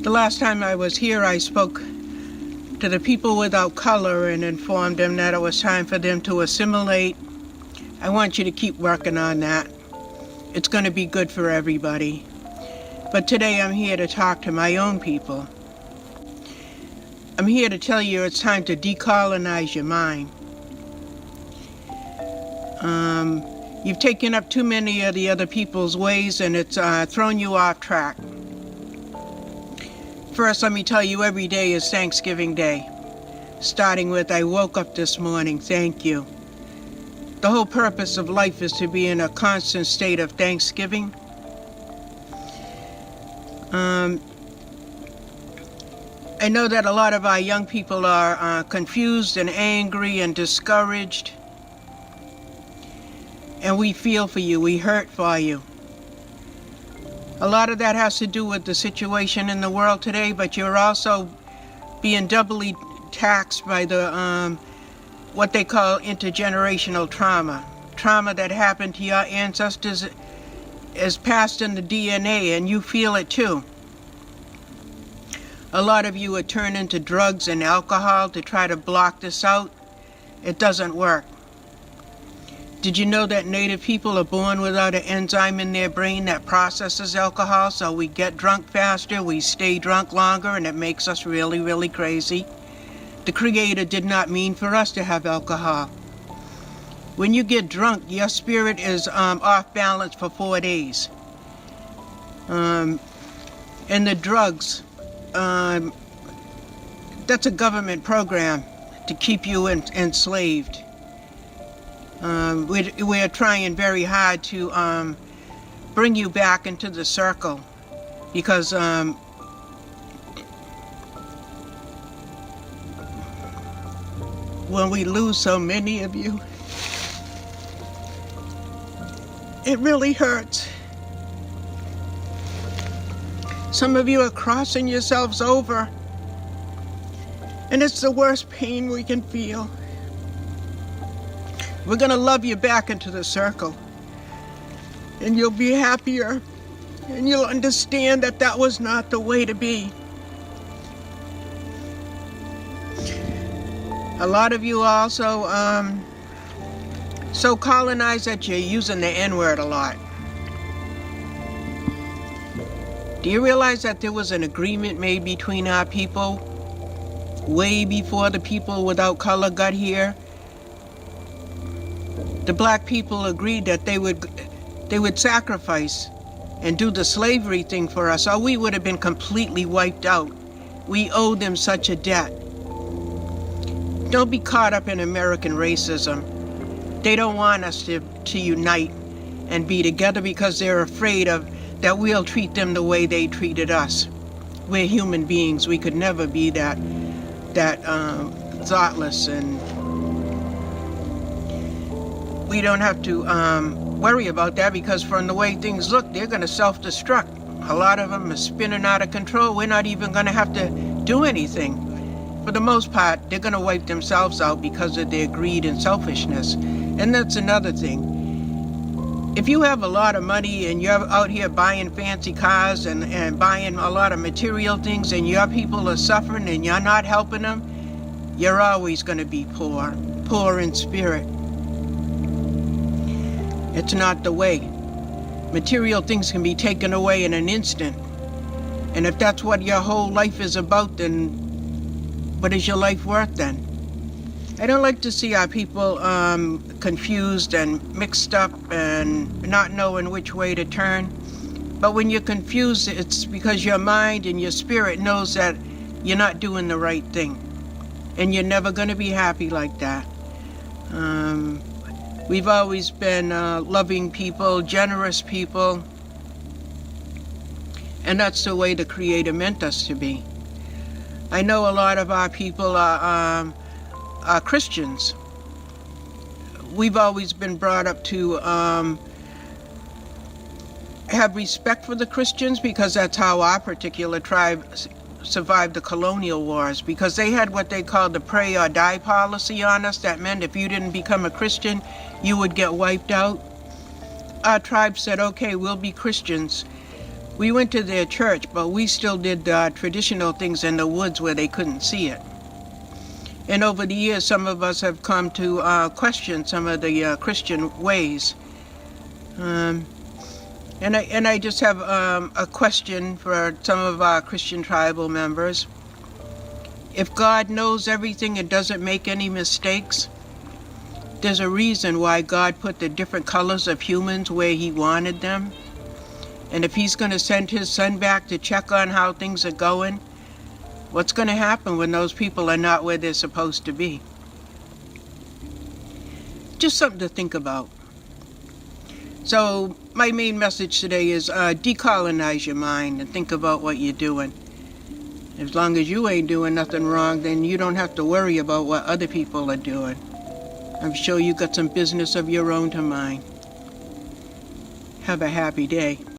The last time I was here, I spoke to the people without color and informed them that it was time for them to assimilate. I want you to keep working on that. It's going to be good for everybody. But today I'm here to talk to my own people. I'm here to tell you it's time to decolonize your mind. You've taken up too many of the other people's ways, and it's thrown you off track. First, let me tell you, every day is Thanksgiving Day. Starting with, I woke up this morning, thank you. The whole purpose of life is to be in a constant state of thanksgiving. I know that a lot of our young people are confused and angry and discouraged. And we feel for you, we hurt for you. A lot of that has to do with the situation in the world today, but you're also being doubly taxed by the what they call intergenerational trauma. Trauma that happened to your ancestors is passed in the DNA, and you feel it too. A lot of you are turning to drugs and alcohol to try to block this out. It doesn't work. Did you know that Native people are born without an enzyme in their brain that processes alcohol? So we get drunk faster, we stay drunk longer, and it makes us really, really crazy. The Creator did not mean for us to have alcohol. When you get drunk, your spirit is off balance for 4 days. And the drugs, that's a government program to keep you enslaved. We're trying very hard to bring you back into the circle because when we lose so many of you, it really hurts. Some of you are crossing yourselves over, and it's the worst pain we can feel. We're going to love you back into the circle, and you'll be happier, and you'll understand that that was not the way to be. A lot of you also so colonized that you're using the N-word a lot. Do you realize that there was an agreement made between our people way before the people without color got here? The black people agreed that they would sacrifice and do the slavery thing for us, or we would have been completely wiped out. We owe them such a debt. Don't be caught up in American racism. They don't want us to unite and be together because they're afraid that we'll treat them the way they treated us. We're human beings. We could never be that thoughtless, and we don't have to worry about that because from the way things look, they're going to self-destruct. A lot of them are spinning out of control. We're not even going to have to do anything. For the most part, they're going to wipe themselves out because of their greed and selfishness. And that's another thing. If you have a lot of money and you're out here buying fancy cars and buying a lot of material things and your people are suffering and you're not helping them, you're always going to be poor in spirit. It's not the way. Material things can be taken away in an instant. And if that's what your whole life is about, then what is your life worth then? I don't like to see our people confused and mixed up and not knowing which way to turn. But when you're confused, it's because your mind and your spirit knows that you're not doing the right thing. And you're never going to be happy like that. We've always been loving people, generous people. And that's the way the Creator meant us to be. I know a lot of our people are Christians. We've always been brought up to have respect for the Christians because that's how our particular tribe survived the colonial wars, because they had what they called the pray or die policy on us. That meant if you didn't become a Christian, you would get wiped out. Our tribe said, okay, we'll be Christians, We went to their church, but we still did traditional things in the woods where they couldn't see it. And over the years, some of us have come to question some of the Christian ways. And I just have a question for some of our Christian tribal members. If God knows everything and doesn't make any mistakes, there's a reason why God put the different colors of humans where he wanted them. And if he's going to send his son back to check on how things are going, what's going to happen when those people are not where they're supposed to be? Just something to think about. So my main message today is decolonize your mind and think about what you're doing. As long as you ain't doing nothing wrong, then you don't have to worry about what other people are doing. I'm sure you got some business of your own to mind. Have a happy day.